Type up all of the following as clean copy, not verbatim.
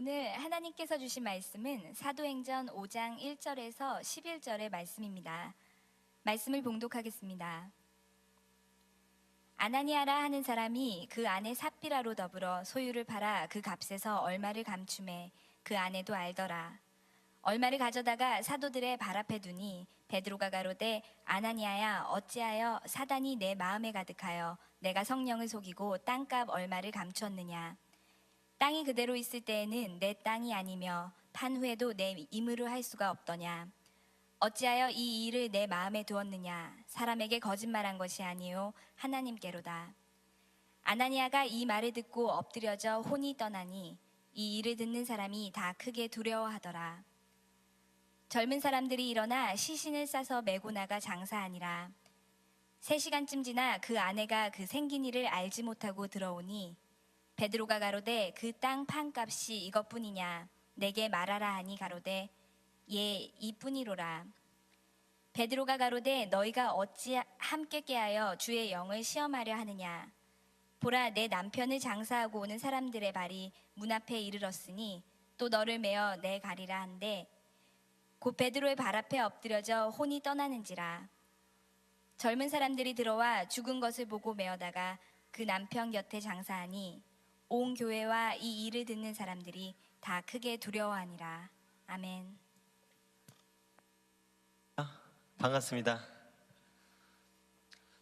오늘 하나님께서 주신 말씀은 사도행전 5장 1절에서 11절의 말씀입니다. 말씀을 봉독하겠습니다. 아나니아라 하는 사람이 그 아내 삽비라로 더불어 소유를 팔아 그 값에서 얼마를 감춤해 그 아내도 알더라. 얼마를 가져다가 사도들의 발 앞에 두니 베드로가 가로되 아나니아야 어찌하여 사단이 내 마음에 가득하여 내가 성령을 속이고 땅값 얼마를 감추었느냐. 땅이 그대로 있을 때에는 내 땅이 아니며 판 후에도 내 임으로 할 수가 없더냐. 어찌하여 이 일을 내 마음에 두었느냐. 사람에게 거짓말한 것이 아니요 하나님께로다. 아나니아가 이 말을 듣고 엎드려져 혼이 떠나니 이 일을 듣는 사람이 다 크게 두려워하더라. 젊은 사람들이 일어나 시신을 싸서 메고 나가 장사하니라. 3시간쯤 지나 그 아내가 그 생긴 일을 알지 못하고 들어오니 베드로가 가로되 그 땅 판값이 이것뿐이냐. 내게 말하라 하니 가로되 예 이뿐이로라. 베드로가 가로되 너희가 어찌 함께 깨하여 주의 영을 시험하려 하느냐. 보라 내 남편을 장사하고 오는 사람들의 발이 문 앞에 이르렀으니 또 너를 메어 내 가리라 한데 곧 베드로의 발 앞에 엎드려져 혼이 떠나는지라. 젊은 사람들이 들어와 죽은 것을 보고 메어다가 그 남편 곁에 장사하니 온 교회와 이 일을 듣는 사람들이 다 크게 두려워하니라. 아멘. 반갑습니다.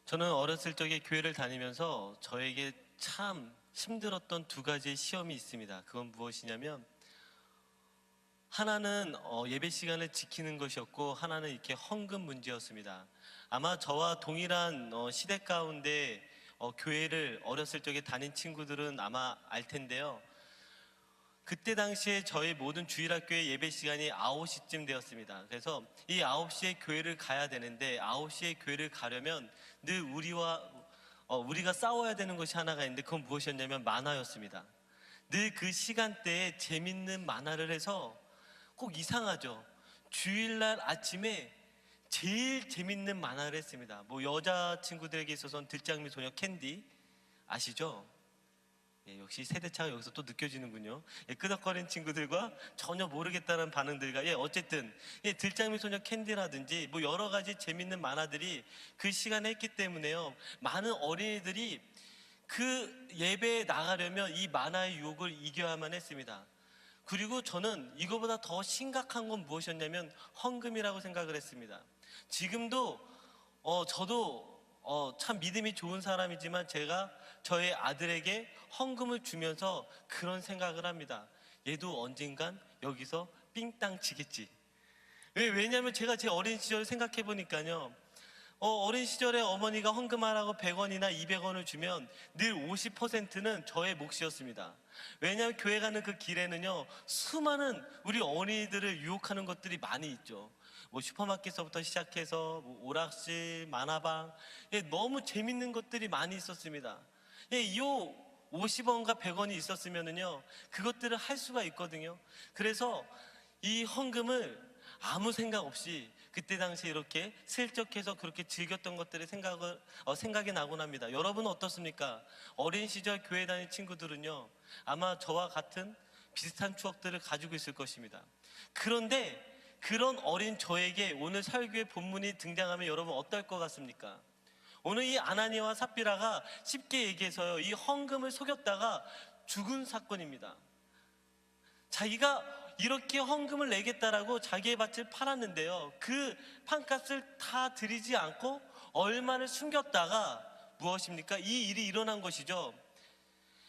저는 어렸을 적에 교회를 다니면서 저에게 참 힘들었던 2가지의 시험이 있습니다. 그건 무엇이냐면 하나는 예배 시간을 지키는 것이었고 하나는 이렇게 헌금 문제였습니다. 아마 저와 동일한 시대 가운데 교회를 어렸을 적에 다닌 친구들은 아마 알 텐데요. 그때 당시에 저희 모든 주일학교의 예배 시간이 9시쯤 되었습니다. 그래서 이 9시에 교회를 가야 되는데 9시에 교회를 가려면 늘 우리가 싸워야 되는 것이 하나가 있는데 그건 무엇이었냐면 만화였습니다. 늘 그 시간대에 재밌는 만화를 해서 꼭 이상하죠. 주일날 아침에 제일 재밌는 만화를 했습니다. 뭐 여자친구들에게 있어서는 들장미 소녀 캔디 아시죠? 예, 역시 세대차가 여기서 또 느껴지는군요. 예, 끄덕거리는 친구들과 전혀 모르겠다는 반응들과 어쨌든 들장미 소녀 캔디라든지 뭐 여러 가지 재밌는 만화들이 그 시간에 했기 때문에요. 많은 어린이들이 그 예배에 나가려면 이 만화의 유혹을 이겨야만 했습니다. 그리고 저는 이거보다 더 심각한 건 무엇이었냐면 헌금이라고 생각을 했습니다. 지금도 저도 참 믿음이 좋은 사람이지만 제가 저의 아들에게 헌금을 주면서 그런 생각을 합니다. 얘도 언젠간 여기서 삥땅 치겠지. 왜냐하면 제가 제 어린 시절을 생각해 보니까요, 어린 시절에 어머니가 헌금하라고 100원이나 200원을 주면 늘 50%는 저의 몫이었습니다. 왜냐하면 교회 가는 그 길에는요 수많은 우리 어린이들을 유혹하는 것들이 많이 있죠. 뭐 슈퍼마켓서부터 시작해서 뭐 오락실, 만화방, 너무 재밌는 것들이 많이 있었습니다. 이 50원과 100원이 있었으면은요 그것들을 할 수가 있거든요. 그래서 이 헌금을 아무 생각 없이 그때 당시에 이렇게 슬쩍 해서 그렇게 즐겼던 것들의 생각이 나곤 합니다. 여러분은 어떻습니까? 어린 시절 교회 다닌 친구들은요 아마 저와 같은 비슷한 추억들을 가지고 있을 것입니다. 그런데 그런 어린 저에게 오늘 설교의 본문이 등장하면 여러분 어떨 것 같습니까? 오늘 이 아나니아와 삽비라가 쉽게 얘기해서요 이 헌금을 속였다가 죽은 사건입니다. 자기가 이렇게 헌금을 내겠다라고 자기의 밭을 팔았는데요 그 판값을 다 드리지 않고 얼마를 숨겼다가 무엇입니까? 이 일이 일어난 것이죠.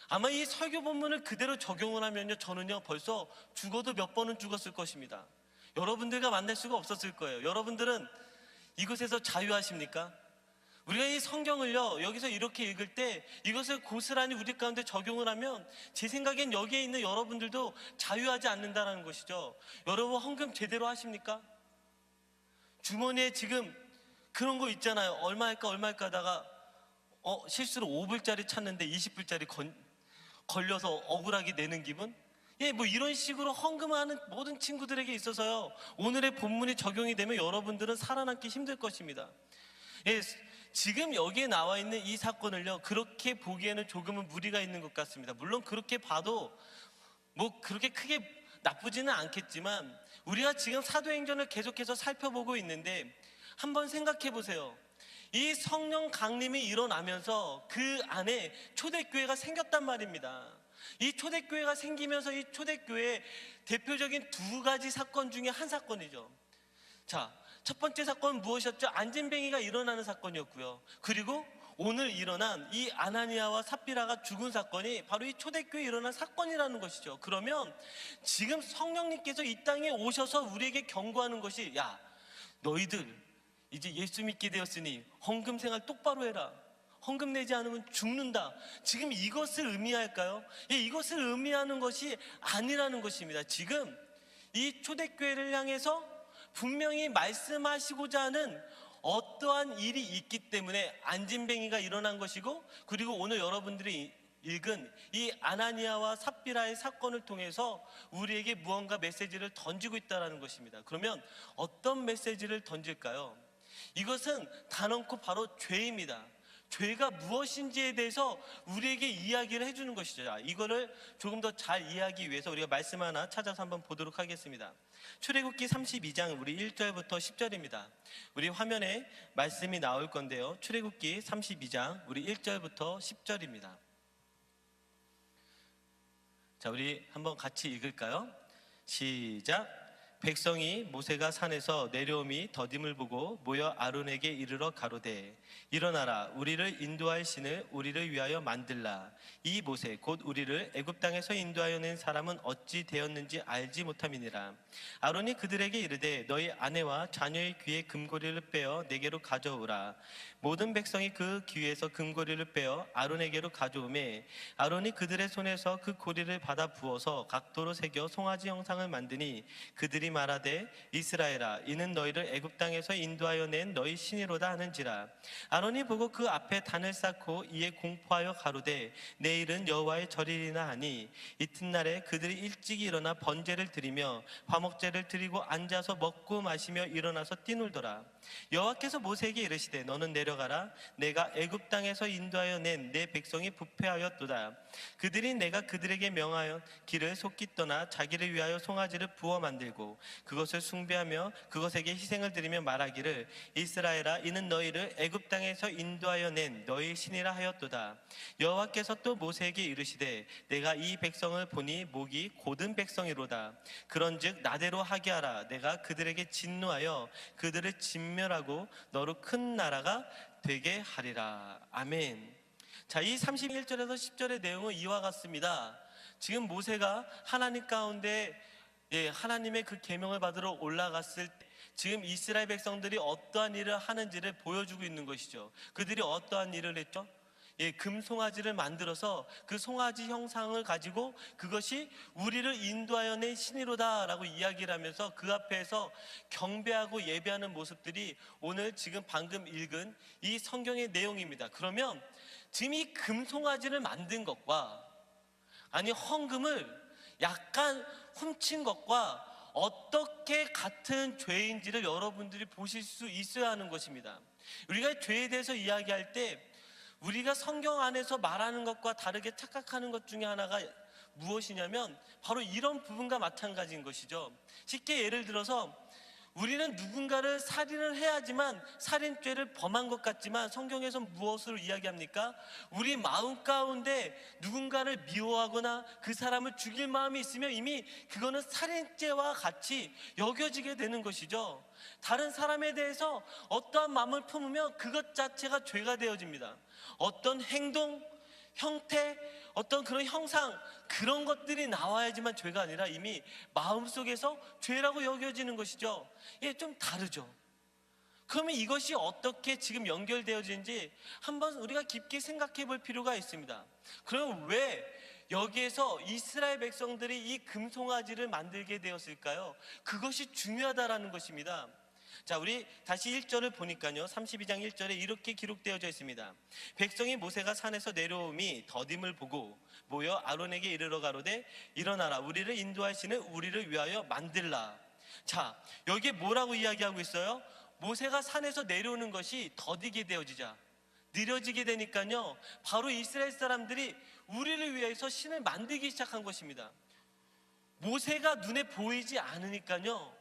아마 이 설교 본문을 그대로 적용을 하면요 저는요 벌써 죽어도 몇 번은 죽었을 것입니다. 여러분들과 만날 수가 없었을 거예요. 여러분들은 이곳에서 자유하십니까? 우리가 이 성경을요 여기서 이렇게 읽을 때 이것을 고스란히 우리 가운데 적용을 하면 제 생각엔 여기에 있는 여러분들도 자유하지 않는다는 것이죠. 여러분 헌금 제대로 하십니까? 주머니에 지금 그런 거 있잖아요. 얼마 할까 하다가 실수로 5불짜리 찾는데 20불짜리 걸려서 억울하게 내는 기분? 뭐 이런 식으로 헌금하는 모든 친구들에게 있어서요 오늘의 본문이 적용이 되면 여러분들은 살아남기 힘들 것입니다. 지금 여기에 나와 있는 이 사건을요 그렇게 보기에는 조금은 무리가 있는 것 같습니다. 물론 그렇게 봐도 뭐 그렇게 크게 나쁘지는 않겠지만 우리가 지금 사도행전을 계속해서 살펴보고 있는데 한번 생각해 보세요. 이 성령 강림이 일어나면서 그 안에 초대교회가 생겼단 말입니다. 이 초대교회가 생기면서 이 초대교회의 대표적인 두 가지 사건 중에 한 사건이죠. 자, 첫 번째 사건은 무엇이었죠? 안진뱅이가 일어나는 사건이었고요. 그리고 오늘 일어난 이 아나니아와 삽비라가 죽은 사건이 바로 이 초대교회에 일어난 사건이라는 것이죠. 그러면 지금 성령님께서 이 땅에 오셔서 우리에게 경고하는 것이, 야, 너희들 이제 예수 믿게 되었으니 헌금 생활 똑바로 해라. 헌금 내지 않으면 죽는다. 지금 이것을 의미할까요? 이것을 의미하는 것이 아니라는 것입니다. 지금 이 초대교회를 향해서 분명히 말씀하시고자 하는 어떠한 일이 있기 때문에 안진뱅이가 일어난 것이고, 그리고 오늘 여러분들이 읽은 이 아나니아와 삽비라의 사건을 통해서 우리에게 무언가 메시지를 던지고 있다는 것입니다. 그러면 어떤 메시지를 던질까요? 이것은 단언코 바로 죄입니다. 죄가 무엇인지에 대해서 우리에게 이야기를 해주는 것이죠. 자, 이거를 조금 더 잘 이해하기 위해서 우리가 말씀 하나 찾아서 한번 보도록 하겠습니다. 출애굽기 32장 우리 1절부터 10절입니다. 우리 화면에 말씀이 나올 건데요. 출애굽기 32장 우리 1절부터 10절입니다. 자, 우리 한번 같이 읽을까요? 시작. 백성이 모세가 산에서 내려옴이 더딤을 보고 모여 아론에게 이르러 가로되 일어나라, 우리를 인도할 신을 우리를 위하여 만들라. 이 모세 곧 우리를 애굽 땅에서 인도하여 낸 사람은 어찌 되었는지 알지 못함이니라. 아론이 그들에게 이르되 너희 아내와 자녀의 귀에 금고리를 빼어 내게로 가져오라. 모든 백성이 그 귀에서 금고리를 빼어 아론에게로 가져오매 아론이 그들의 손에서 그 고리를 받아 부어서 각도로 새겨 송아지 형상을 만드니 그들이 말하되 이스라엘아, 이는 너희를 애굽 땅에서 인도하여 낸 너희 신이로다 하는지라. 아론이 보고 그 앞에 단을 쌓고 이에 공포하여 가로되 내일은 여호와의 절이리나 하니 이튿날에 그들이 일찍이 일어나 번제를 드리며 화목제를 드리고 앉아서 먹고 마시며 일어나서 뛰놀더라. 여호와께서 모세에게 이르시되 너는 내려가라. 내가 애굽 땅에서 인도하여 낸 내 백성이 부패하였도다. 그들이 내가 그들에게 명하여 길을 속기 떠나 자기를 위하여 송아지를 부어 만들고 그것을 숭배하며 그것에게 희생을 드리며 말하기를 이스라엘아, 이는 너희를 애굽 땅에서 인도하여 낸 너희 신이라 하였도다. 여호와께서 또 모세에게 이르시되 내가 이 백성을 보니 목이 곧은 백성이로다. 그런즉 나대로 하게 하라. 내가 그들에게 진노하여 그들을 진멸하고 너로 큰 나라가 되게 하리라. 아멘. 자, 이 31절에서 10절의 내용은 이와 같습니다. 지금 모세가 하나님 가운데 하나님의 그 계명을 받으러 올라갔을 때 지금 이스라엘 백성들이 어떠한 일을 하는지를 보여주고 있는 것이죠. 그들이 어떠한 일을 했죠? 금송아지를 만들어서 그 송아지 형상을 가지고 그것이 우리를 인도하여 낸 신이로다 라고 이야기를 하면서 그 앞에서 경배하고 예배하는 모습들이 오늘 지금 방금 읽은 이 성경의 내용입니다. 그러면 지금 이 금송아지를 만든 것과 아니 헌금을 약간 훔친 것과 어떻게 같은 죄인지를 여러분들이 보실 수 있어야 하는 것입니다. 우리가 죄에 대해서 이야기할 때 우리가 성경 안에서 말하는 것과 다르게 착각하는 것 중에 하나가 무엇이냐면 바로 이런 부분과 마찬가지인 것이죠. 쉽게 예를 들어서 우리는 누군가를 살인을 해야지만 살인죄를 범한 것 같지만 성경에서 무엇을 이야기합니까? 우리 마음 가운데 누군가를 미워하거나 그 사람을 죽일 마음이 있으면 이미 그거는 살인죄와 같이 여겨지게 되는 것이죠. 다른 사람에 대해서 어떠한 마음을 품으면 그것 자체가 죄가 되어집니다. 어떤 행동, 형태, 어떤 그런 형상, 그런 것들이 나와야지만 죄가 아니라 이미 마음속에서 죄라고 여겨지는 것이죠. 이게 좀 다르죠. 그러면 이것이 어떻게 지금 연결되어지는지 한번 우리가 깊게 생각해 볼 필요가 있습니다. 그럼 왜 여기에서 이스라엘 백성들이 이 금송아지를 만들게 되었을까요? 그것이 중요하다라는 것입니다. 자, 우리 다시 1절을 보니까요, 32장 1절에 이렇게 기록되어져 있습니다. 백성이 모세가 산에서 내려옴이 더딤을 보고 모여 아론에게 이르러 가로되 일어나라, 우리를 인도할 신을 우리를 위하여 만들라. 자, 여기에 뭐라고 이야기하고 있어요? 모세가 산에서 내려오는 것이 더디게 되어지자, 느려지게 되니까요, 바로 이스라엘 사람들이 우리를 위해서 신을 만들기 시작한 것입니다. 모세가 눈에 보이지 않으니까요,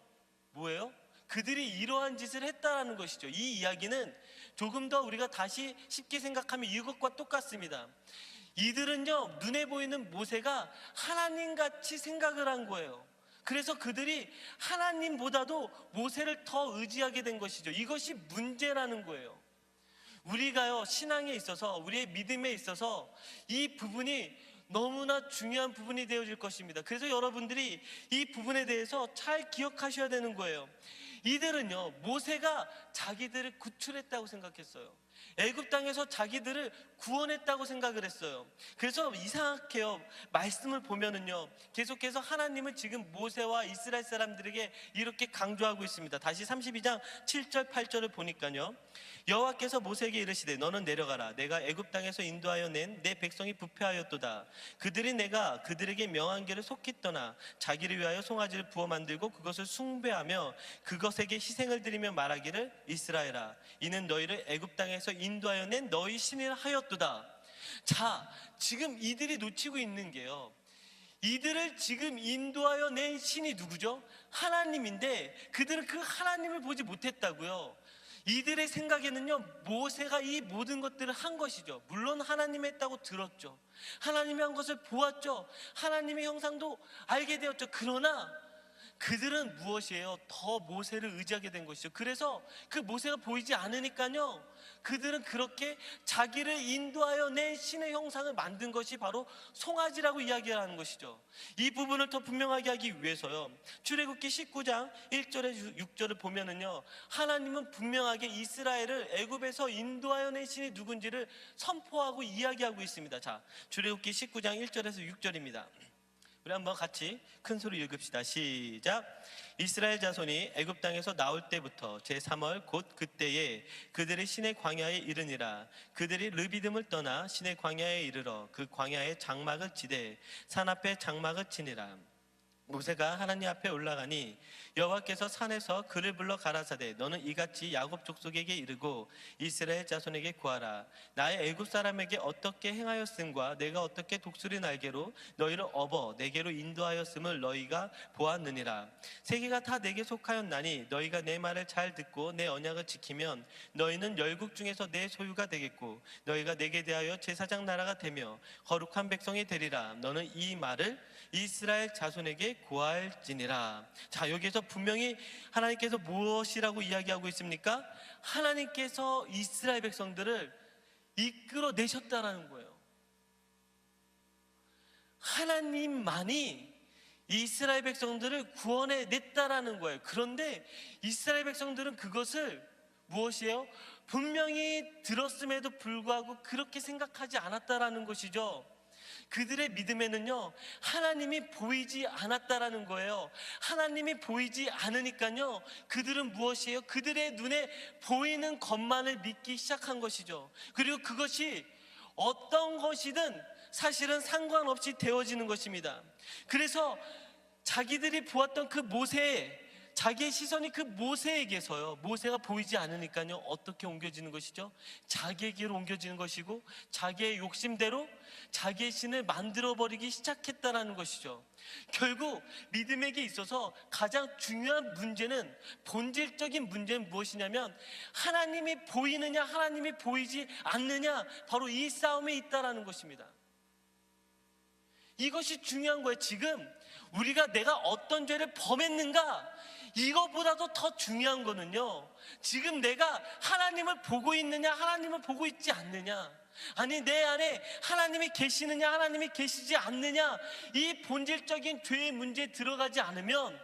뭐예요? 그들이 이러한 짓을 했다라는 것이죠. 이 이야기는 조금 더 우리가 다시 쉽게 생각하면 이것과 똑같습니다. 이들은요, 눈에 보이는 모세가 하나님같이 생각을 한 거예요. 그래서 그들이 하나님보다도 모세를 더 의지하게 된 것이죠. 이것이 문제라는 거예요. 우리가요, 신앙에 있어서, 우리의 믿음에 있어서 이 부분이 너무나 중요한 부분이 되어질 것입니다. 그래서 여러분들이 이 부분에 대해서 잘 기억하셔야 되는 거예요. 이들은요, 모세가 자기들을 구출했다고 생각했어요. 애굽 땅에서 자기들을 구원했다고 생각을 했어요. 그래서 이상하게요, 말씀을 보면은요, 계속해서 하나님은 지금 모세와 이스라엘 사람들에게 이렇게 강조하고 있습니다. 다시 32장 7절 8절을 보니까요, 여호와께서 모세에게 이르시되 너는 내려가라. 내가 애굽 땅에서 인도하여 낸 내 백성이 부패하였도다. 그들이 내가 그들에게 명한 길을 속히 떠나 자기를 위하여 송아지를 부어 만들고 그것을 숭배하며 그것에게 희생을 드리며 말하기를 이스라엘아, 이는 너희를 애굽 땅에서 인도하여 낸 너희 신이라 하였도다. 자, 지금 이들이 놓치고 있는 게요, 이들을 지금 인도하여 낸 신이 누구죠? 하나님인데 그들은 그 하나님을 보지 못했다고요. 이들의 생각에는요, 모세가 이 모든 것들을 한 것이죠. 물론 하나님이 했다고 들었죠. 하나님이 한 것을 보았죠. 하나님의 형상도 알게 되었죠. 그러나 그들은 무엇이에요? 더 모세를 의지하게 된 것이죠. 그래서 그 모세가 보이지 않으니까요, 그들은 그렇게 자기를 인도하여 낸 신의 형상을 만든 것이 바로 송아지라고 이야기하는 것이죠. 이 부분을 더 분명하게 하기 위해서요, 출애굽기 19장 1절에 6절을 보면은요, 하나님은 분명하게 이스라엘을 애굽에서 인도하여 낸 신이 누군지를 선포하고 이야기하고 있습니다. 자, 출애굽기 19장 1절에서 6절입니다. 우리 한번 같이 큰 소리 읽읍시다. 시작. 이스라엘 자손이 애굽 땅에서 나올 때부터 제3월 곧 그때에 그들이 시내 광야에 이르니라. 그들이 르비딤을 떠나 시내 광야에 이르러 그 광야에 장막을 치되 산 앞에 장막을 치니라. 모세가 하나님 앞에 올라가니 여호와께서 산에서 그를 불러 가라사대 너는 이같이 야곱 족속에게 이르고 이스라엘 자손에게 구하라. 나의 애굽 사람에게 어떻게 행하였음과 내가 어떻게 독수리 날개로 너희를 업어 내게로 인도하였음을 너희가 보았느니라. 세계가 다 내게 속하였나니 너희가 내 말을 잘 듣고 내 언약을 지키면 너희는 열국 중에서 내 소유가 되겠고 너희가 내게 대하여 제사장 나라가 되며 거룩한 백성이 되리라. 너는 이 말을 이스라엘 자손에게 구할지니라. 자, 여기에서 분명히 하나님께서 무엇이라고 이야기하고 있습니까? 하나님께서 이스라엘 백성들을 이끌어내셨다라는 거예요. 하나님만이 이스라엘 백성들을 구원해냈다라는 거예요. 그런데 이스라엘 백성들은 그것을 무엇이에요? 분명히 들었음에도 불구하고 그렇게 생각하지 않았다라는 것이죠. 그들의 믿음에는요, 하나님이 보이지 않았다라는 거예요. 하나님이 보이지 않으니까요, 그들은 무엇이에요? 그들의 눈에 보이는 것만을 믿기 시작한 것이죠. 그리고 그것이 어떤 것이든 사실은 상관없이 되어지는 것입니다. 그래서 자기들이 보았던 그 모세, 자기의 시선이 그 모세에게서요, 모세가 보이지 않으니까요, 어떻게 옮겨지는 것이죠? 자기에게로 옮겨지는 것이고 자기의 욕심대로 자기의 신을 만들어버리기 시작했다는 것이죠. 결국 믿음에게 있어서 가장 중요한 문제는, 본질적인 문제는 무엇이냐면 하나님이 보이느냐 하나님이 보이지 않느냐, 바로 이 싸움에 있다는 것입니다. 이것이 중요한 거예요. 지금 우리가 내가 어떤 죄를 범했는가, 이것보다도 더 중요한 거는요, 지금 내가 하나님을 보고 있느냐 하나님을 보고 있지 않느냐, 아니 내 안에 하나님이 계시느냐 하나님이 계시지 않느냐, 이 본질적인 죄의 문제에 들어가지 않으면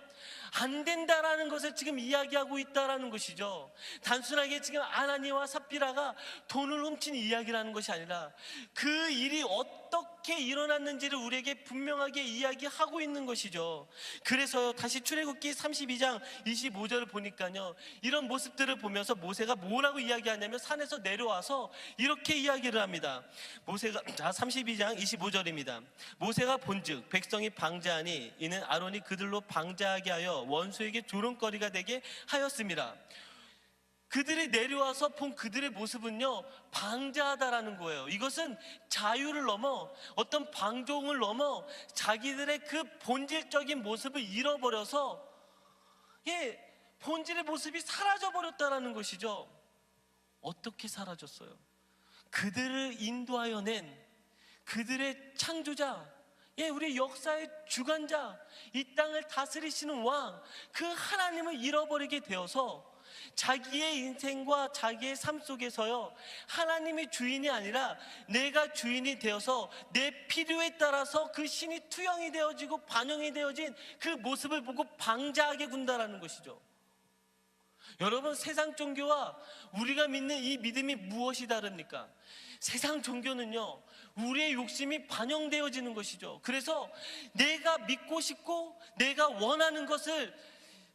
안 된다라는 것을 지금 이야기하고 있다라는 것이죠. 단순하게 지금 아나니와 삽비라가 돈을 훔친 이야기라는 것이 아니라 그 일이 어떻게 일어났는지를 우리에게 분명하게 이야기하고 있는 것이죠. 그래서 다시 출애굽기 32장 25절을 보니까요, 이런 모습들을 보면서 모세가 뭐라고 이야기하냐면 산에서 내려와서 이렇게 이야기를 합니다. 모세가 32장 25절입니다. 모세가 본즉 백성이 방자하니 이는 아론이 그들로 방자하게 하여 원수에게 조롱거리가 되게 하였습니다. 그들이 내려와서 본 그들의 모습은요, 방자하다라는 거예요. 이것은 자유를 넘어, 어떤 방종을 넘어 자기들의 그 본질적인 모습을 잃어버려서, 본질의 모습이 사라져 버렸다라는 것이죠. 어떻게 사라졌어요? 그들을 인도하여 낸 그들의 창조자, 우리 역사의 주관자, 이 땅을 다스리시는 왕, 그 하나님을 잃어버리게 되어서 자기의 인생과 자기의 삶 속에서요, 하나님이 주인이 아니라 내가 주인이 되어서 내 필요에 따라서 그 신이 투영이 되어지고 반영이 되어진 그 모습을 보고 방자하게 군다라는 것이죠. 여러분, 세상 종교와 우리가 믿는 이 믿음이 무엇이 다릅니까? 세상 종교는요, 우리의 욕심이 반영되어지는 것이죠. 그래서 내가 믿고 싶고 내가 원하는 것을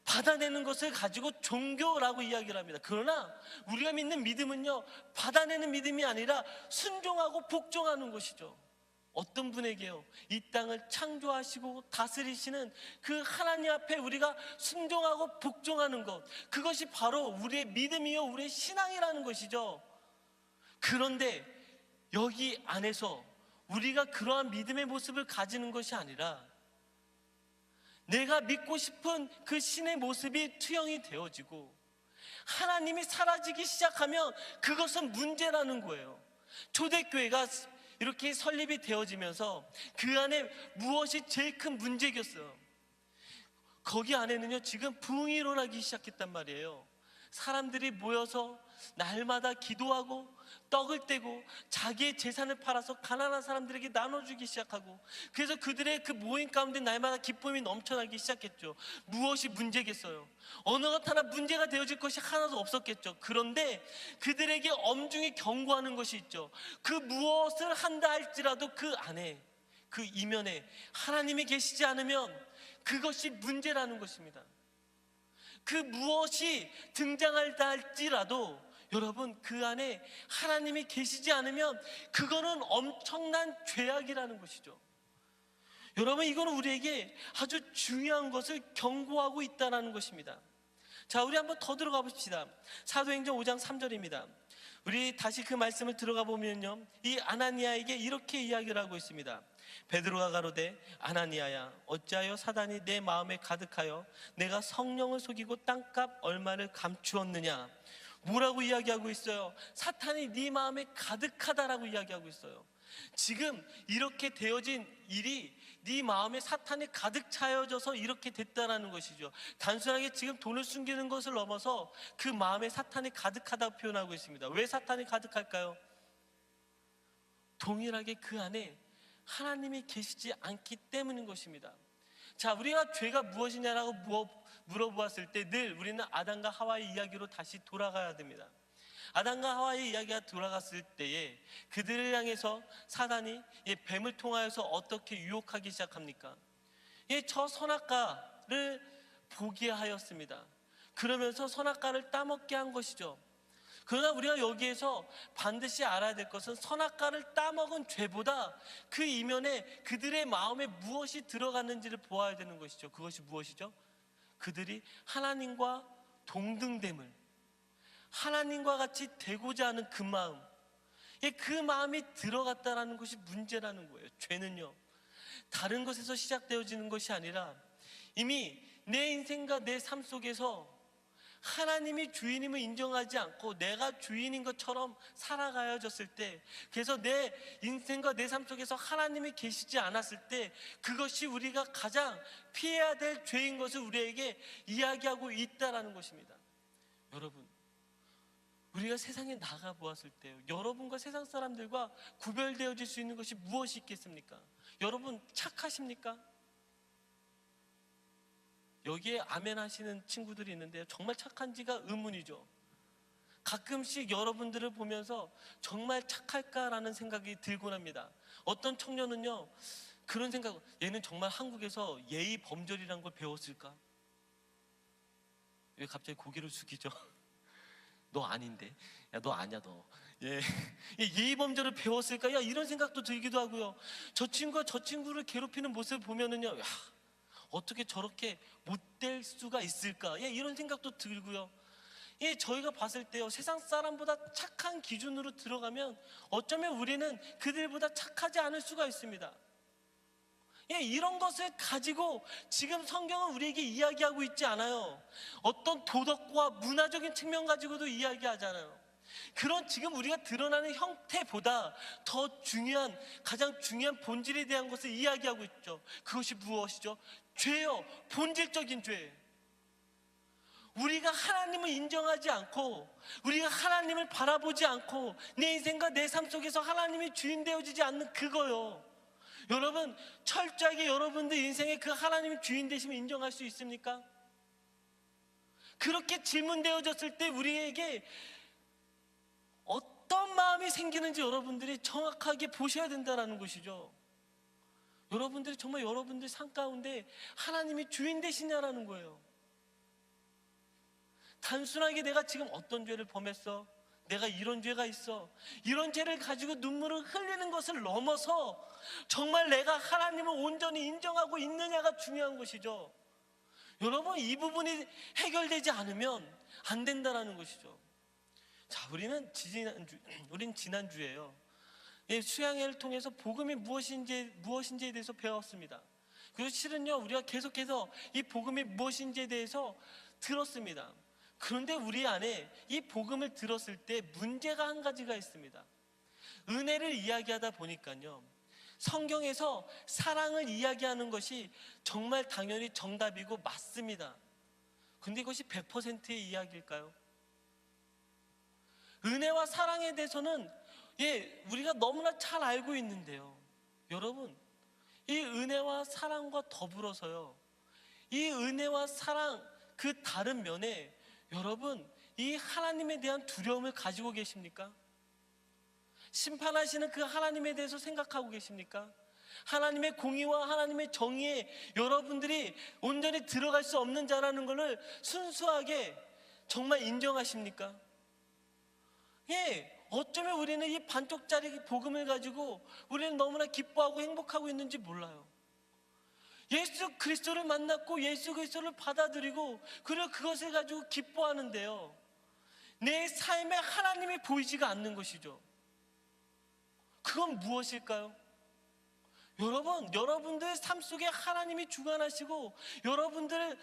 받아내는 것을 가지고 종교라고 이야기를 합니다. 그러나 우리가 믿는 믿음은요, 받아내는 믿음이 아니라 순종하고 복종하는 것이죠. 어떤 분에게요? 이 땅을 창조하시고 다스리시는 그 하나님 앞에 우리가 순종하고 복종하는 것, 그것이 바로 우리의 믿음이요, 우리의 신앙이라는 것이죠. 그런데 여기 안에서 우리가 그러한 믿음의 모습을 가지는 것이 아니라 내가 믿고 싶은 그 신의 모습이 투영이 되어지고 하나님이 사라지기 시작하면 그것은 문제라는 거예요. 초대교회가 이렇게 설립이 되어지면서 그 안에 무엇이 제일 큰 문제겠어요? 거기 안에는요, 지금 부흥이 일어나기 시작했단 말이에요. 사람들이 모여서 날마다 기도하고 떡을 떼고 자기의 재산을 팔아서 가난한 사람들에게 나눠주기 시작하고, 그래서 그들의 그 모임 가운데 날마다 기쁨이 넘쳐나기 시작했죠. 무엇이 문제겠어요? 어느 것 하나 문제가 되어질 것이 하나도 없었겠죠. 그런데 그들에게 엄중히 경고하는 것이 있죠. 그 무엇을 한다 할지라도 그 안에, 그 이면에 하나님이 계시지 않으면 그것이 문제라는 것입니다. 그 무엇이 등장할다 할지라도 여러분, 그 안에 하나님이 계시지 않으면 그거는 엄청난 죄악이라는 것이죠. 여러분, 이거는 우리에게 아주 중요한 것을 경고하고 있다는 것입니다. 자, 우리 한번 더 들어가 봅시다. 사도행전 5장 3절입니다. 우리 다시 그 말씀을 들어가 보면요, 이 아나니아에게 이렇게 이야기를 하고 있습니다. 베드로가 가로되 아나니아야, 어찌하여 사단이 내 마음에 가득하여 내가 성령을 속이고 땅값 얼마를 감추었느냐. 뭐라고 이야기하고 있어요? 사탄이 네 마음에 가득하다라고 이야기하고 있어요. 지금 이렇게 되어진 일이 네 마음에 사탄이 가득 차여져서 이렇게 됐다라는 것이죠. 단순하게 지금 돈을 숨기는 것을 넘어서 그 마음에 사탄이 가득하다고 표현하고 있습니다. 왜 사탄이 가득할까요? 동일하게 그 안에 하나님이 계시지 않기 때문인 것입니다. 자, 우리가 죄가 무엇이냐라고 물어보았을 때 늘 우리는 아담과 하와의 이야기로 다시 돌아가야 됩니다. 아담과 하와의 이야기가 돌아갔을 때에 그들을 향해서 사단이 뱀을 통하여서 어떻게 유혹하기 시작합니까? 저 선악과를 보게 하였습니다. 그러면서 선악과를 따먹게 한 것이죠. 그러나 우리가 여기에서 반드시 알아야 될 것은 선악과를 따먹은 죄보다 그 이면에 그들의 마음에 무엇이 들어갔는지를 보아야 되는 것이죠. 그것이 무엇이죠? 그들이 하나님과 동등됨을, 하나님과 같이 되고자 하는 그 마음, 그 마음이 들어갔다라는 것이 문제라는 거예요. 죄는요, 다른 것에서 시작되어지는 것이 아니라 이미 내 인생과 내 삶 속에서 하나님이 주인임을 인정하지 않고 내가 주인인 것처럼 살아가야졌을 때, 그래서 내 인생과 내 삶 속에서 하나님이 계시지 않았을 때 그것이 우리가 가장 피해야 될 죄인 것을 우리에게 이야기하고 있다라는 것입니다. 여러분, 우리가 세상에 나가 보았을 때 여러분과 세상 사람들과 구별되어질 수 있는 것이 무엇이 있겠습니까? 여러분 착하십니까? 여기에 아멘 하시는 친구들이 있는데요, 정말 착한지가 의문이죠. 가끔씩 여러분들을 보면서 정말 착할까라는 생각이 들곤 합니다. 어떤 청년은요, 그런 생각, 얘는 정말 한국에서 예의 범절이라는 걸 배웠을까? 왜 갑자기 고개를 숙이죠? 너 아닌데, 야 너 아니야 너. 예의 범절을 배웠을까? 야, 이런 생각도 들기도 하고요. 저 친구가 저 친구를 괴롭히는 모습을 보면은요, 야, 어떻게 저렇게 못될 수가 있을까? 이런 생각도 들고요. 예, 저희가 봤을 때요, 세상 사람보다 착한 기준으로 들어가면 어쩌면 우리는 그들보다 착하지 않을 수가 있습니다. 예, 이런 것을 가지고 지금 성경은 우리에게 이야기하고 있지 않아요. 어떤 도덕과 문화적인 측면 가지고도 이야기하잖아요. 그런 지금 우리가 드러나는 형태보다 더 중요한, 가장 중요한 본질에 대한 것을 이야기하고 있죠. 그것이 무엇이죠? 죄요. 본질적인 죄. 우리가 하나님을 인정하지 않고, 우리가 하나님을 바라보지 않고, 내 인생과 내 삶 속에서 하나님이 주인 되어지지 않는 그거요. 여러분, 철저하게 여러분들 인생에 그 하나님이 주인 되심을 인정할 수 있습니까? 그렇게 질문되어졌을 때 우리에게 어떤 마음이 생기는지 여러분들이 정확하게 보셔야 된다는 것이죠. 여러분들이 정말 여러분들 삶 가운데 하나님이 주인 되시냐라는 거예요. 단순하게 내가 지금 어떤 죄를 범했어, 내가 이런 죄가 있어, 이런 죄를 가지고 눈물을 흘리는 것을 넘어서 정말 내가 하나님을 온전히 인정하고 있느냐가 중요한 것이죠. 여러분, 이 부분이 해결되지 않으면 안 된다는 것이죠. 자, 우린 지난주에요, 수양회를 통해서 복음이 무엇인지에 대해서 배웠습니다. 그리고 실은요, 우리가 계속해서 이 복음이 무엇인지에 대해서 들었습니다. 그런데 우리 안에 이 복음을 들었을 때 문제가 한 가지가 있습니다. 은혜를 이야기하다 보니까요, 성경에서 사랑을 이야기하는 것이 정말 당연히 정답이고 맞습니다. 근데 이것이 100%의 이야기일까요? 은혜와 사랑에 대해서는 우리가 너무나 잘 알고 있는데요, 여러분, 이 은혜와 사랑과 더불어서요, 이 은혜와 사랑 그 다른 면에 여러분, 이 하나님에 대한 두려움을 가지고 계십니까? 심판하시는 그 하나님에 대해서 생각하고 계십니까? 하나님의 공의와 하나님의 정의에 여러분들이 온전히 들어갈 수 없는 자라는 것을 순수하게 정말 인정하십니까? 어쩌면 우리는 이 반쪽짜리 복음을 가지고 우리는 너무나 기뻐하고 행복하고 있는지 몰라요. 예수 그리스도를 만났고 예수 그리스도를 받아들이고 그리고 그것을 가지고 기뻐하는데요, 내 삶에 하나님이 보이지가 않는 것이죠. 그건 무엇일까요? 여러분들 삶 속에 하나님이 주관하시고 여러분들을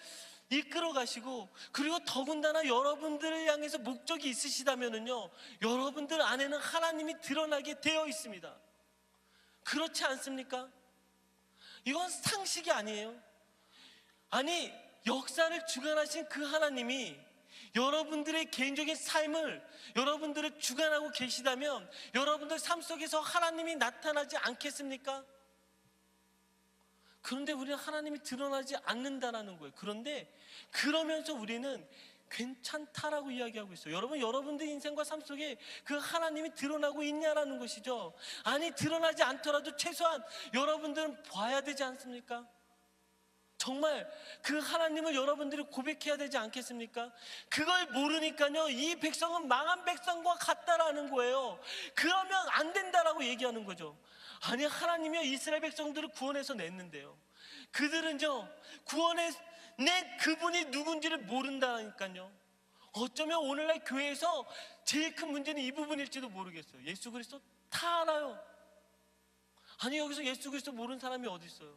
이끌어 가시고, 그리고 더군다나 여러분들을 향해서 목적이 있으시다면요, 여러분들 안에는 하나님이 드러나게 되어 있습니다. 그렇지 않습니까? 이건 상식이 아니에요. 아니, 역사를 주관하신 그 하나님이 여러분들의 개인적인 삶을 여러분들을 주관하고 계시다면 여러분들 삶 속에서 하나님이 나타나지 않겠습니까? 그런데 우리는 하나님이 드러나지 않는다는 거예요. 그런데 그러면서 우리는 괜찮다라고 이야기하고 있어요. 여러분들 인생과 삶 속에 그 하나님이 드러나고 있냐라는 것이죠. 아니, 드러나지 않더라도 최소한 여러분들은 봐야 되지 않습니까? 정말 그 하나님을 여러분들이 고백해야 되지 않겠습니까? 그걸 모르니까요, 이 백성은 망한 백성과 같다라는 거예요. 그러면 안 된다라고 얘기하는 거죠. 아니, 하나님이요, 이스라엘 백성들을 구원해서 냈는데요, 그들은요, 구원해 낸 그분이 누군지를 모른다니까요. 어쩌면 오늘날 교회에서 제일 큰 문제는 이 부분일지도 모르겠어요. 예수 그리스도 다 알아요. 아니, 여기서 예수 그리스도 모르는 사람이 어디 있어요?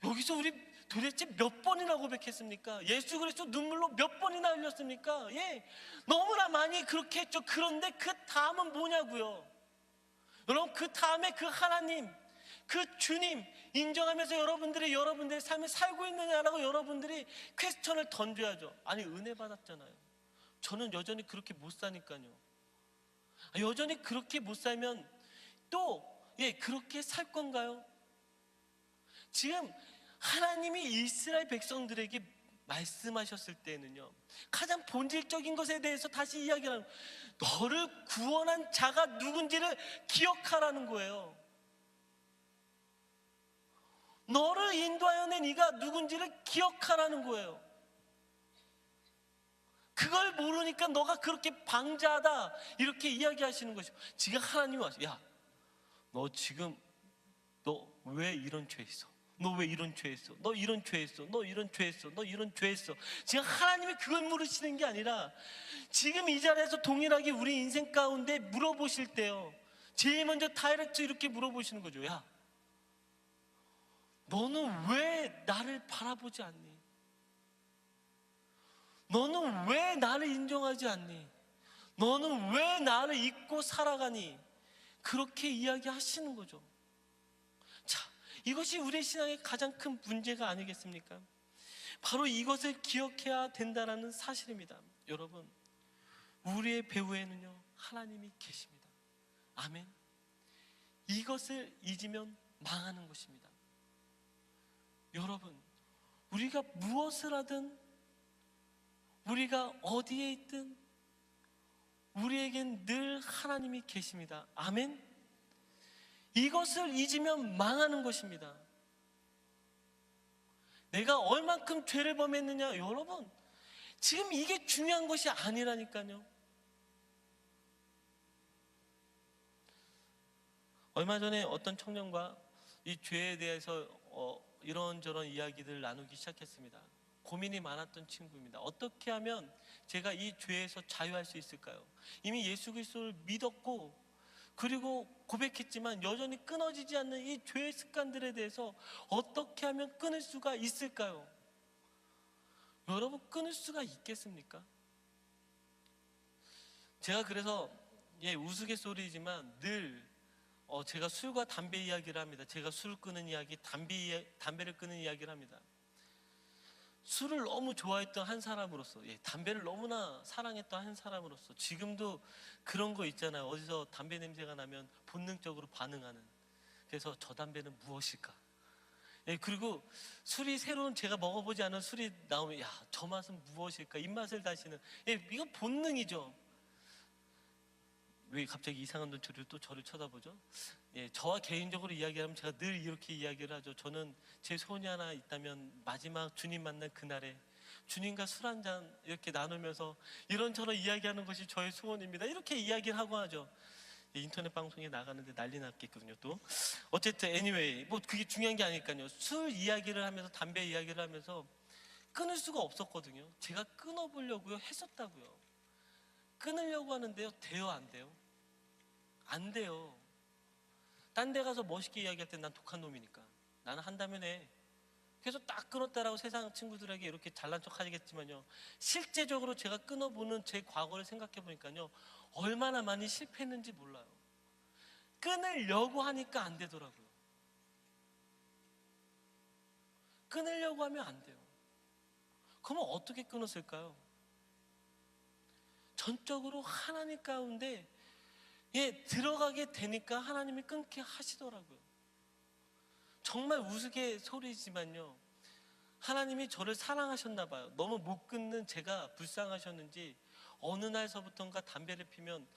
여기서 우리 도대체 몇 번이나 고백했습니까? 예수 그리스도 눈물로 몇 번이나 흘렸습니까? 너무나 많이 그렇게 했죠. 그런데 그 다음은 뭐냐고요? 여러분, 그 다음에 그 하나님, 그 주님 인정하면서 여러분들의 삶을 살고 있느냐라고 여러분들이 퀘스천을 던져야죠. 아니, 은혜 받았잖아요. 저는 여전히 그렇게 못 사니까요. 여전히 그렇게 못 살면 또 그렇게 살 건가요? 지금 하나님이 이스라엘 백성들에게 말씀하셨을 때는요, 가장 본질적인 것에 대해서 다시 이야기하는, 너를 구원한 자가 누군지를 기억하라는 거예요. 너를 인도하여 낸 이가 누군지를 기억하라는 거예요. 그걸 모르니까 너가 그렇게 방자하다 이렇게 이야기하시는 것이죠. 지금 하나님이 와서, 야, 너 왜 이런 죄 있어? 너 왜 이런 죄했어? 너 이런 죄했어? 너 이런 죄했어? 너 이런 죄했어? 지금 하나님이 그걸 물으시는 게 아니라 지금 이 자리에서 동일하게 우리 인생 가운데 물어보실 때요, 제일 먼저 다이렉트 이렇게 물어보시는 거죠. 야, 너는 왜 나를 바라보지 않니? 너는 왜 나를 인정하지 않니? 너는 왜 나를 잊고 살아가니? 그렇게 이야기하시는 거죠. 자, 이것이 우리 신앙의 가장 큰 문제가 아니겠습니까? 바로 이것을 기억해야 된다는 사실입니다. 여러분, 우리의 배후에는요, 하나님이 계십니다. 아멘. 이것을 잊으면 망하는 것입니다. 여러분, 우리가 무엇을 하든, 우리가 어디에 있든 우리에겐 늘 하나님이 계십니다. 아멘. 이것을 잊으면 망하는 것입니다. 내가 얼만큼 죄를 범했느냐, 여러분, 지금 이게 중요한 것이 아니라니까요. 얼마 전에 어떤 청년과 이 죄에 대해서 이런저런 이야기들을 나누기 시작했습니다. 고민이 많았던 친구입니다. 어떻게 하면 제가 이 죄에서 자유할 수 있을까요? 이미 예수 그리스도를 믿었고, 그리고 고백했지만 여전히 끊어지지 않는 이 죄의 습관들에 대해서 어떻게 하면 끊을 수가 있을까요? 여러분, 끊을 수가 있겠습니까? 제가 그래서 우스갯소리지만 늘 제가 술과 담배 이야기를 합니다. 제가 술을 끊는 이야기, 담배를 끊는 이야기를 합니다. 술을 너무 좋아했던 한 사람으로서, 담배를 너무나 사랑했던 한 사람으로서, 지금도 그런 거 있잖아요. 어디서 담배 냄새가 나면 본능적으로 반응하는. 그래서 저 담배는 무엇일까? 그리고 술이 새로운, 제가 먹어보지 않은 술이 나오면, 야, 저 맛은 무엇일까? 입맛을 다시는. 이건 본능이죠. 왜 갑자기 이상한 눈초리로 또 저를 쳐다보죠? 저와 개인적으로 이야기하면 제가 늘 이렇게 이야기를 하죠. 저는 제 소원이 하나 있다면 마지막 주님 만날 그날에 주님과 술 한잔 이렇게 나누면서 이런저런 이야기하는 것이 저의 소원입니다. 이렇게 이야기를 하고 하죠. 인터넷 방송에 나가는데 난리 났겠거든요. 또 어쨌든 anyway, 뭐 그게 중요한 게 아니니까요. 술 이야기를 하면서, 담배 이야기를 하면서 끊을 수가 없었거든요. 제가 끊어보려고요 했었다고요. 끊으려고 하는데요, 돼요, 안 돼요? 안 돼요. 딴 데 가서 멋있게 이야기할 땐 난 독한 놈이니까 나는 한다면 해. 그래서 딱 끊었다라고 세상 친구들에게 이렇게 잘난 척 하겠지만요, 실제적으로 제가 끊어보는 제 과거를 생각해 보니까요, 얼마나 많이 실패했는지 몰라요. 끊으려고 하니까 안 되더라고요. 끊으려고 하면 안 돼요. 그러면 어떻게 끊었을까요? 전적으로 하나님 가운데 들어가게 되니까 하나님이 끊게 하시더라고요. 정말 우스갯소리지만요, 하나님이 저를 사랑하셨나 봐요. 너무 못 끊는 제가 불쌍하셨는지 어느 날서부턴가 담배를 피면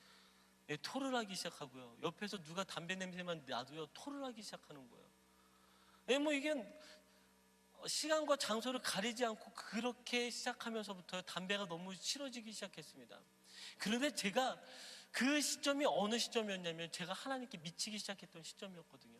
토를 하기 시작하고요, 옆에서 누가 담배 냄새만 나도요 토를 하기 시작하는 거예요. 뭐 이게 시간과 장소를 가리지 않고 그렇게 시작하면서부터 담배가 너무 싫어지기 시작했습니다. 그런데 제가 그 시점이 어느 시점이었냐면, 제가 하나님께 미치기 시작했던 시점이었거든요.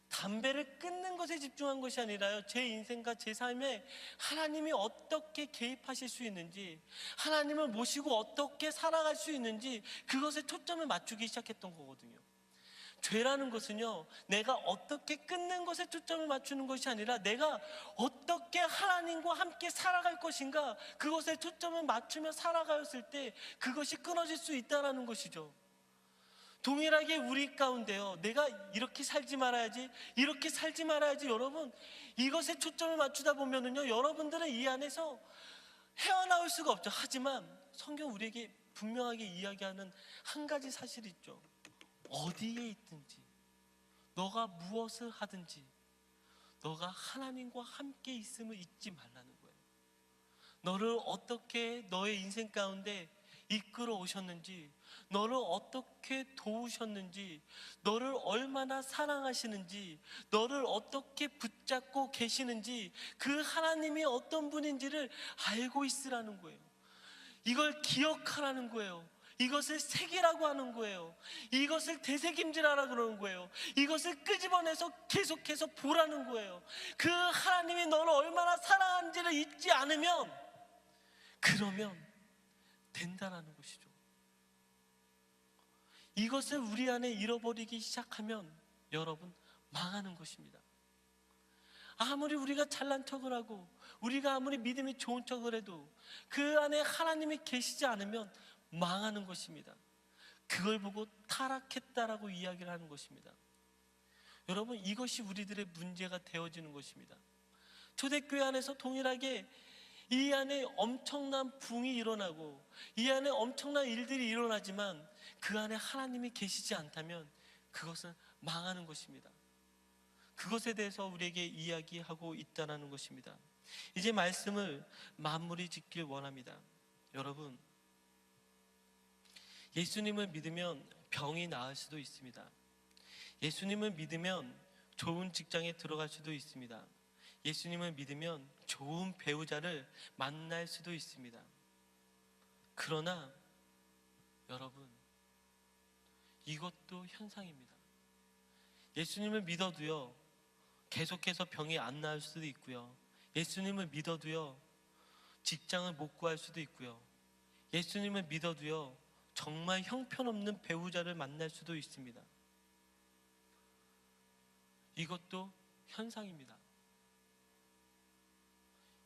담배를 끊는 것에 집중한 것이 아니라요, 제 인생과 제 삶에 하나님이 어떻게 개입하실 수 있는지, 하나님을 모시고 어떻게 살아갈 수 있는지, 그것에 초점을 맞추기 시작했던 거거든요. 죄라는 것은요, 내가 어떻게 끊는 것에 초점을 맞추는 것이 아니라 내가 어떻게 하나님과 함께 살아갈 것인가, 그것에 초점을 맞추며 살아가였을 때 그것이 끊어질 수 있다는 것이죠. 동일하게 우리 가운데요, 내가 이렇게 살지 말아야지, 이렇게 살지 말아야지, 여러분, 이것에 초점을 맞추다 보면은요, 여러분들은 이 안에서 헤어나올 수가 없죠. 하지만 성경 우리에게 분명하게 이야기하는 한 가지 사실이 있죠. 어디에 있든지, 너가 무엇을 하든지, 너가 하나님과 함께 있음을 잊지 말라는 거예요. 너를 어떻게 너의 인생 가운데 이끌어 오셨는지, 너를 어떻게 도우셨는지, 너를 얼마나 사랑하시는지, 너를 어떻게 붙잡고 계시는지, 그 하나님이 어떤 분인지를 알고 있으라는 거예요. 이걸 기억하라는 거예요. 이것을 색이라고 하는 거예요. 이것을 되새김질하라 그러는 거예요. 이것을 끄집어내서 계속해서 보라는 거예요. 그 하나님이 너를 얼마나 사랑하는지를 잊지 않으면, 그러면 된다라는 것이죠. 이것을 우리 안에 잃어버리기 시작하면 여러분, 망하는 것입니다. 아무리 우리가 잘난 척을 하고 우리가 아무리 믿음이 좋은 척을 해도 그 안에 하나님이 계시지 않으면 망하는 것입니다. 그걸 보고 타락했다라고 이야기를 하는 것입니다. 여러분, 이것이 우리들의 문제가 되어지는 것입니다. 초대교회 안에서 동일하게 이 안에 엄청난 부흥이 일어나고 이 안에 엄청난 일들이 일어나지만 그 안에 하나님이 계시지 않다면 그것은 망하는 것입니다. 그것에 대해서 우리에게 이야기하고 있다는 것입니다. 이제 말씀을 마무리 짓길 원합니다. 여러분, 예수님을 믿으면 병이 나을 수도 있습니다. 예수님을 믿으면 좋은 직장에 들어갈 수도 있습니다. 예수님을 믿으면 좋은 배우자를 만날 수도 있습니다. 그러나 여러분, 이것도 현상입니다. 예수님을 믿어도요, 계속해서 병이 안 나을 수도 있고요. 예수님을 믿어도요, 직장을 못 구할 수도 있고요. 예수님을 믿어도요, 정말 형편없는 배우자를 만날 수도 있습니다. 이것도 현상입니다.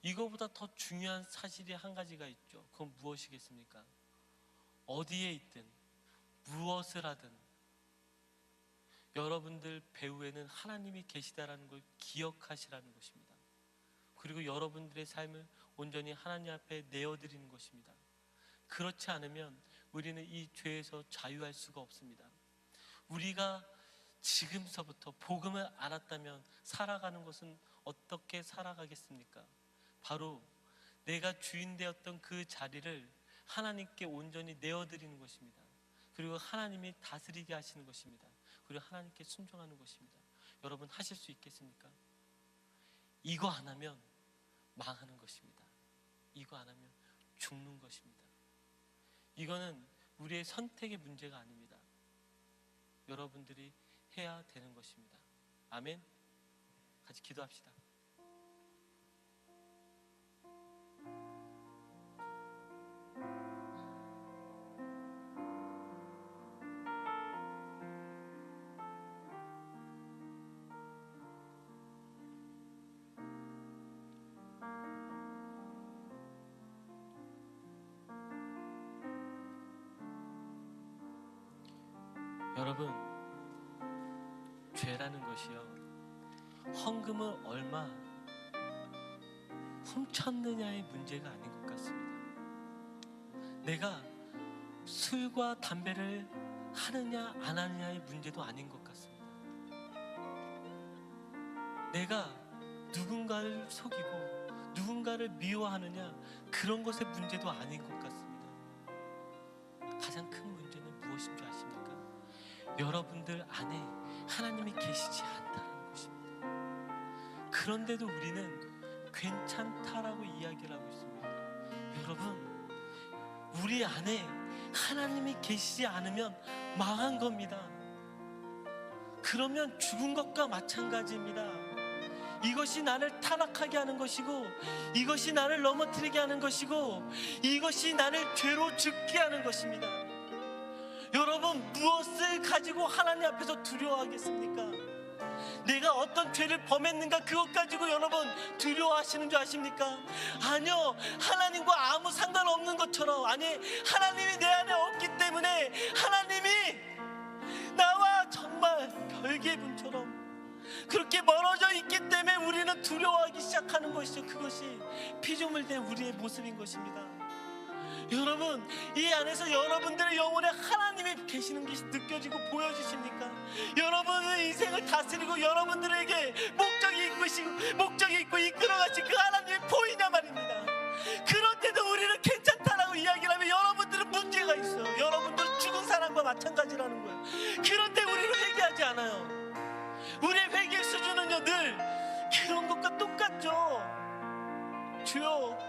이거보다 더 중요한 사실이 한 가지가 있죠. 그건 무엇이겠습니까? 어디에 있든 무엇을 하든 여러분들 배후에는 하나님이 계시다라는 걸 기억하시라는 것입니다. 그리고 여러분들의 삶을 온전히 하나님 앞에 내어드리는 것입니다. 그렇지 않으면 우리는 이 죄에서 자유할 수가 없습니다. 우리가 지금서부터 복음을 알았다면 살아가는 것은 어떻게 살아가겠습니까? 바로 내가 주인 되었던 그 자리를 하나님께 온전히 내어드리는 것입니다. 그리고 하나님이 다스리게 하시는 것입니다. 그리고 하나님께 순종하는 것입니다. 여러분, 하실 수 있겠습니까? 이거 안 하면 망하는 것입니다. 이거 안 하면 죽는 것입니다. 이거는 우리의 선택의 문제가 아닙니다. 여러분들이 해야 되는 것입니다. 아멘. 같이 기도합시다. 여러분, 죄라는 것이요, 헌금을 얼마 훔쳤느냐의 문제가 아닌 것 같습니다. 내가 술과 담배를 하느냐 안 하느냐의 문제도 아닌 것 같습니다. 내가 누군가를 속이고 누군가를 미워하느냐, 그런 것의 문제도 아닌 것 같습니다. 가장 큰 문제는 무엇인 줄 아십니까? 여러분들 안에 하나님이 계시지 않다는 것입니다. 그런데도 우리는 괜찮다라고 이야기를 하고 있습니다. 여러분, 우리 안에 하나님이 계시지 않으면 망한 겁니다. 그러면 죽은 것과 마찬가지입니다. 이것이 나를 타락하게 하는 것이고, 이것이 나를 넘어뜨리게 하는 것이고, 이것이 나를 죄로 죽게 하는 것입니다. 여러분, 무엇을 가지고 하나님 앞에서 두려워하겠습니까? 내가 어떤 죄를 범했는가, 그것 가지고 여러분 두려워하시는 줄 아십니까? 아니요, 하나님과 아무 상관없는 것처럼, 아니, 하나님이 내 안에 없기 때문에 하나님이 나와 정말 별개의 분처럼 그렇게 멀어져 있기 때문에 우리는 두려워하기 시작하는 것이죠. 그것이 피조물 된 우리의 모습인 것입니다. 여러분, 이 안에서 여러분들의 영혼에 하나님이 계시는 것이 느껴지고 보여지십니까? 여러분의 인생을 다스리고 여러분들에게 목적이 있고 이끌어가신 그 하나님이 보이냐 말입니다. 그런데도 우리는 괜찮다라고 이야기를 하면 여러분들은 문제가 있어요. 여러분들은 죽은 사람과 마찬가지라는 거예요. 그런데 우리는 회개하지 않아요. 우리의 회개 수준은요, 늘 그런 것과 똑같죠. 주여,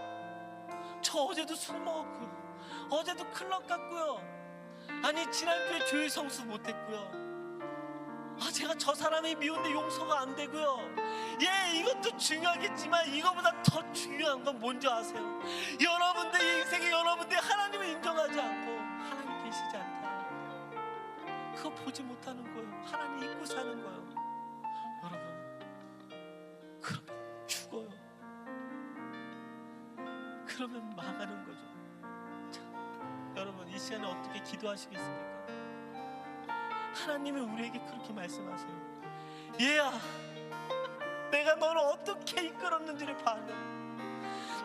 저 어제도 술 먹었고요, 어제도 클럽 갔고요, 아니 지난주에 교회 성수 못했고요. 제가 저 사람이 미운데 용서가 안 되고요. 예, 이것도 중요하겠지만 이거보다 더 중요한 건 뭔지 아세요? 여러분들 인생에 여러분들 하나님을 인정하지 않고 하나님 계시지 않다는 거예요. 그거 보지 못하는 거예요. 하나님 잊고 사는 거예요. 여러분, 그러면 죽어요. 그러면 망하는 거죠. 자, 여러분 이 시간에 어떻게 기도하시겠습니까? 하나님은 우리에게 그렇게 말씀하세요. 얘야, 내가 너를 어떻게 이끌었는지를 봐라.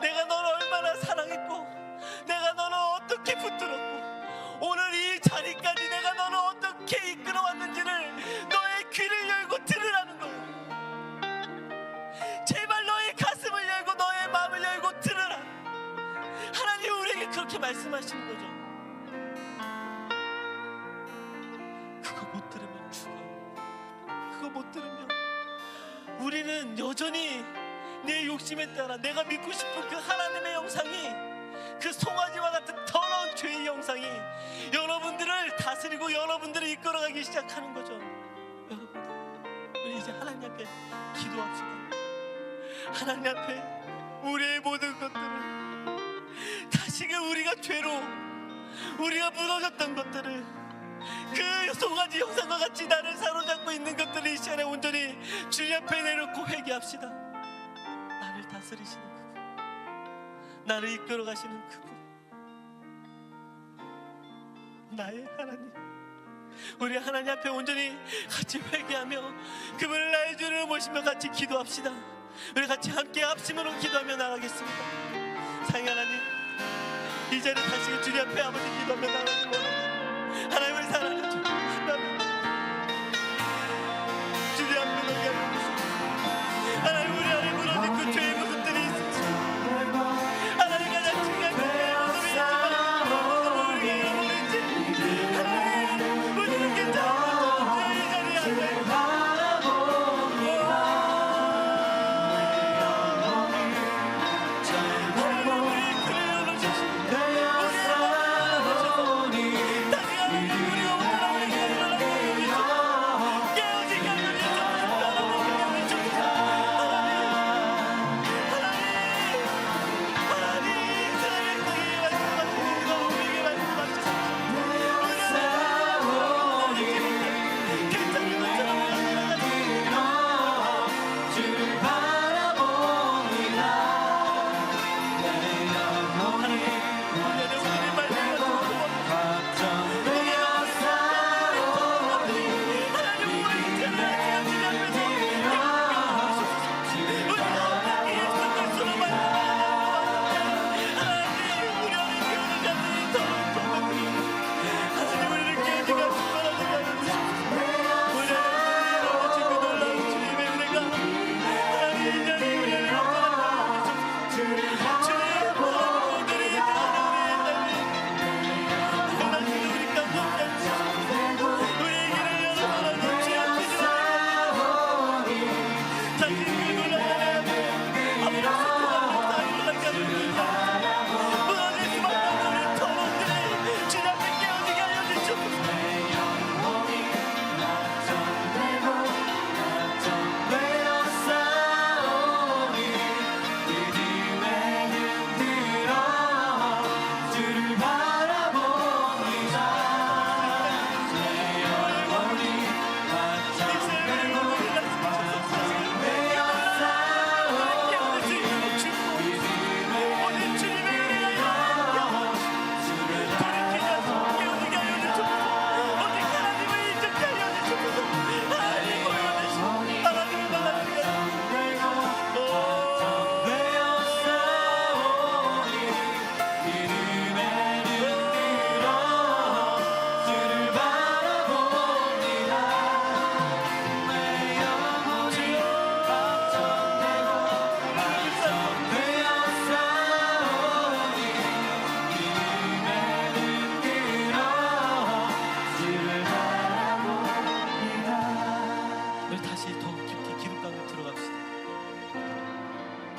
내가 너를 얼마나 사랑했고, 내가 너를 어떻게 붙들었고, 오늘 이 자리까지 내가 너를 어떻게 이끌어왔는지를 너의 귀를 열고 들으라는 거예요. 제발 너의 가슴을 열고 너의 마음을 열고 들으라. 하나님 우리에게 그렇게 말씀하시는 거죠. 그거 못 들으면 죽어요. 그거 못 들으면 우리는 여전히 내 욕심에 따라 내가 믿고 싶은 그 하나님의 형상이, 그 송아지와 같은 더러운 죄의 형상이 여러분들을 다스리고 여러분들을 이끌어가기 시작하는 거죠. 여러분, 우리 이제 하나님 앞에 기도합시다. 하나님 앞에 우리의 모든 것들을, 다시금 우리가 죄로 우리가 무너졌던 것들을, 그 송아지 형상과 같이 나를 사로잡고 있는 것들을 이 시간에 온전히 주님 앞에 내놓고 회개합시다. 나를 다스리시는 그분, 나를 이끌어 가시는 그분, 나의 하나님, 우리 하나님 앞에 온전히 같이 회개하며 그분을 나의 주를 모시며 같이 기도합시다. 우리 같이 함께 합심으로 기도하며 나가겠습니다. 사랑의 하나님, 이 자리에 다시 주님 앞에 아버지 기도하며 나가는 거예요. 하나님을 사랑하는 주, 주님 앞에 너게 하나님, 우리 안에 무너진 그 죄의 모습들이 있습니다. 하나님, 가장 중요한 죄의 모습이 있지만 우리가 잃어버렸지. 하나님, 우리는 괜찮아. 이 자리에 앉아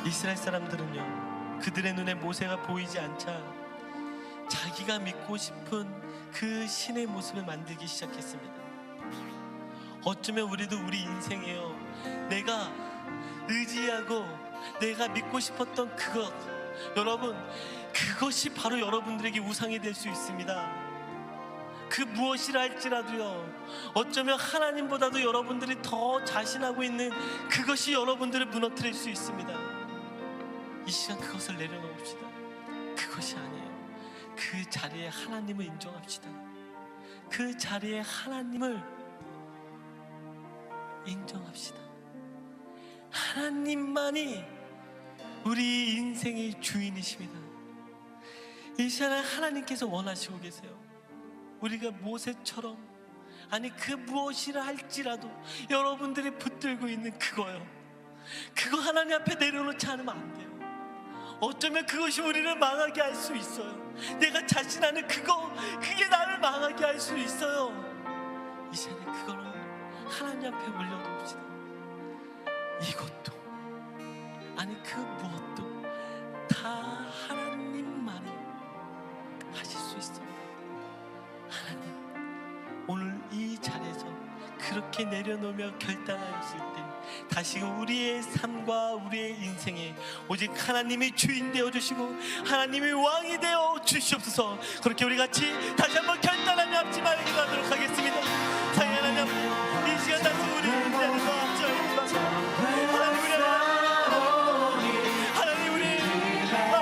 이스라엘 사람들은요, 그들의 눈에 모세가 보이지 않자 자기가 믿고 싶은 그 신의 모습을 만들기 시작했습니다. 어쩌면 우리도 우리 인생에요, 내가 의지하고 내가 믿고 싶었던 그것, 여러분, 그것이 바로 여러분들에게 우상이 될 수 있습니다. 그 무엇이라 할지라도요, 어쩌면 하나님보다도 여러분들이 더 자신하고 있는 그것이 여러분들을 무너뜨릴 수 있습니다. 이 시간 그것을 내려놓읍시다. 그것이 아니에요. 그 자리에 하나님을 인정합시다. 그 자리에 하나님을 인정합시다. 하나님만이 우리 인생의 주인이십니다. 이 시간에 하나님께서 원하시고 계세요. 우리가 모세처럼, 아니 그 무엇이라 할지라도 여러분들이 붙들고 있는 그거요, 그거 하나님 앞에 내려놓지 않으면 안 돼요. 어쩌면 그것이 우리를 망하게 할 수 있어요. 내가 자신하는 그거, 그게 나를 망하게 할 수 있어요. 이 시간에 그거를 하나님 앞에 올려놓읍시다. 이것도, 아니 그 무엇도 다 하나님만이 하실 수 있습니다. 하나님, 오늘 이 자리에서 그렇게 내려놓으며 결단하였을 때 다시금 우리의 삶과 우리의 인생에 오직 하나님이 주인 되어주시고 하나님이 왕이 되어 주시옵소서. 그렇게 우리 같이 다시 한번 결단하며 앞지마에 기도하도록 하겠습니다. 사랑의 하나님, 이 시간 다시 우리 인생과 앞지마에 하나님, 우리 아버지, 우리 인생과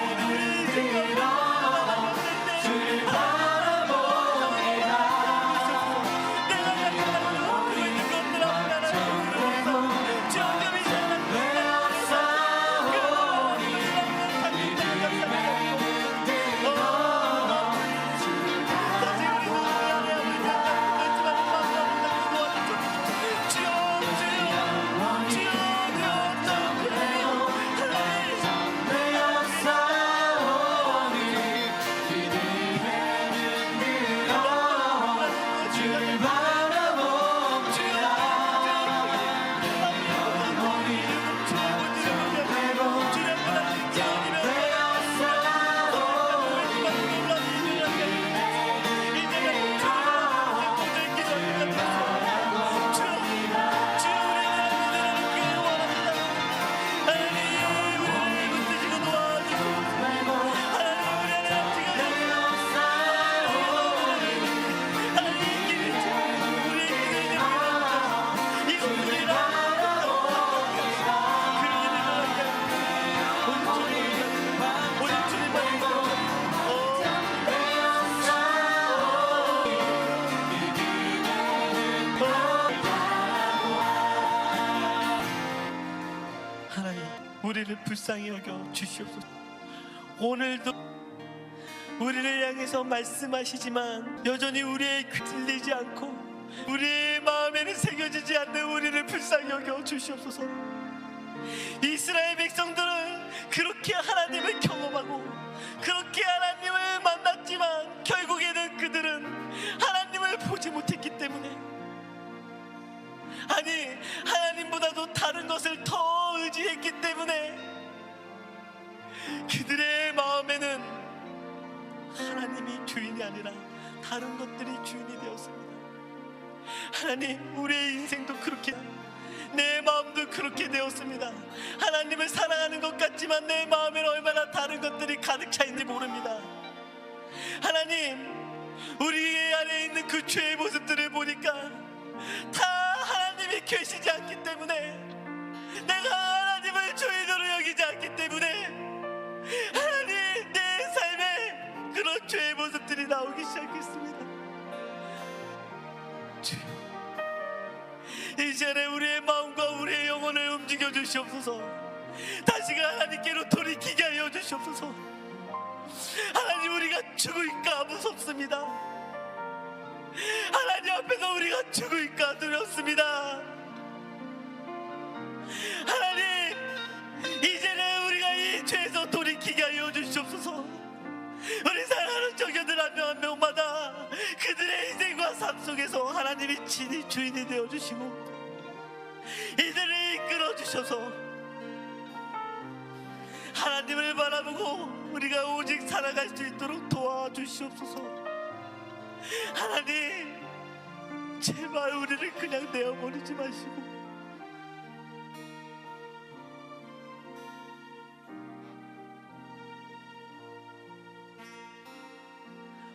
우리를 불쌍히 여겨 주시옵소서. 오늘도 우리를 향해서 말씀하시지만 여전히 우리의 귀 들리지 않고 우리의 마음에는 새겨지지 않는 우리를 불쌍히 여겨 주시옵소서. 이스라엘 백성들은 그렇게 하나님을 경험하고 그렇게 하나님을 만났지만 결국에는 그들은 하나님을 보지 못했기 때문에, 아니 하나님보다도 다른 것을 더 의지했기 때문에 그들의 마음에는 하나님이 주인이 아니라 다른 것들이 주인이 되었습니다. 하나님, 우리의 인생도 그렇게, 내 마음도 그렇게 되었습니다. 하나님을 사랑하는 것 같지만 내 마음에는 얼마나 다른 것들이 가득 차 있는지 모릅니다. 하나님, 우리 안에 있는 그 죄의 모습들을 보니까 다 하나님이 계시지 않기 때문에, 내가 하나님을 주인으로 여기지 않기 때문에 하나님, 내 삶에 그런 죄의 모습들이 나오기 시작했습니다. 주여, 이 시간에 우리의 마음과 우리의 영혼을 움직여 주시옵소서. 다시금 하나님께로 돌이키게 하여 주시옵소서. 하나님, 우리가 죽을까 무섭습니다. 하나님 앞에서 우리가 죽을까 두렵습니다. 하나님, 이제는 우리가 이 죄에서 돌이키게 하여 주시옵소서. 우리 사랑하는 청년들 한 명 한 명마다 그들의 인생과 삶 속에서 하나님이 친히 주인이 되어주시고 이들을 이끌어 주셔서 하나님을 바라보고 우리가 오직 살아갈 수 있도록 도와주시옵소서. 하나님, 제발 우리를 그냥 내어버리지 마시고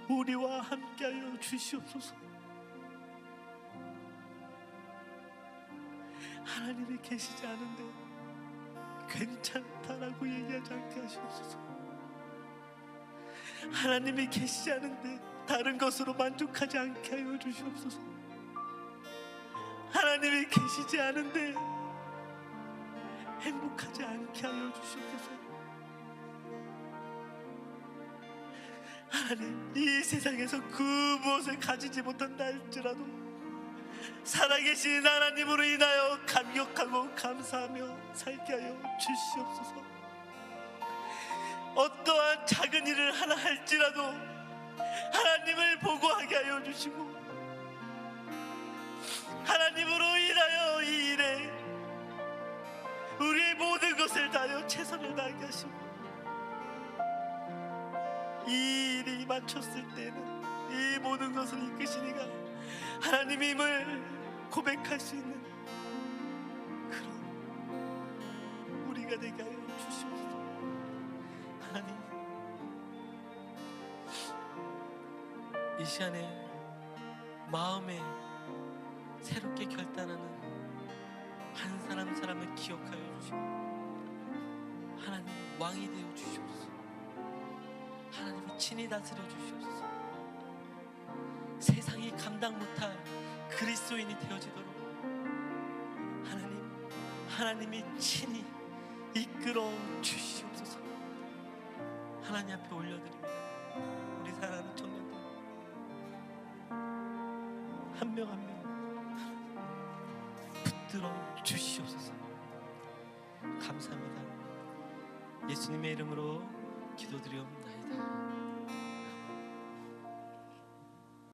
우리와 함께하여 주시옵소서. 하나님이 계시지 않은데 괜찮다라고 얘기하지 않게 하시옵소서. 하나님이 계시지 않은데 다른 것으로 만족하지 않게 하여 주시옵소서. 하나님이 계시지 않은데 행복하지 않게 하여 주시옵소서. 하나님, 이 세상에서 그 무엇을 가지지 못한다 할지라도 살아계신 하나님으로 인하여 감격하고 감사하며 살게 하여 주시옵소서. 어떠한 작은 일을 하나 할지라도 하나님을 보고하게 하여 주시고 하나님으로 인하여 이 일에 우리의 모든 것을 다하여 최선을 다하게 하시고 이 일이 맞췄을 때는 이 모든 것을 이끄시니가 하나님임을 고백할 수 있는 그런 우리가 되게 하여 주시옵소서. 하나님, 이 시간에 마음에 새롭게 결단하는 한 사람 사람을 기억하여 주시고 하나님 왕이 되어 주시옵소서. 하나님이 친히 다스려 주시옵소서. 세상이 감당 못할 그리스도인이 되어지도록 하나님이 친히 이끌어 주시옵소서. 하나님 앞에 올려드립니다. 우리 사랑하는 청년들 한 명 한 명 붙들어 주시옵소서. 감사합니다. 예수님의 이름으로 기도드리옵나이다.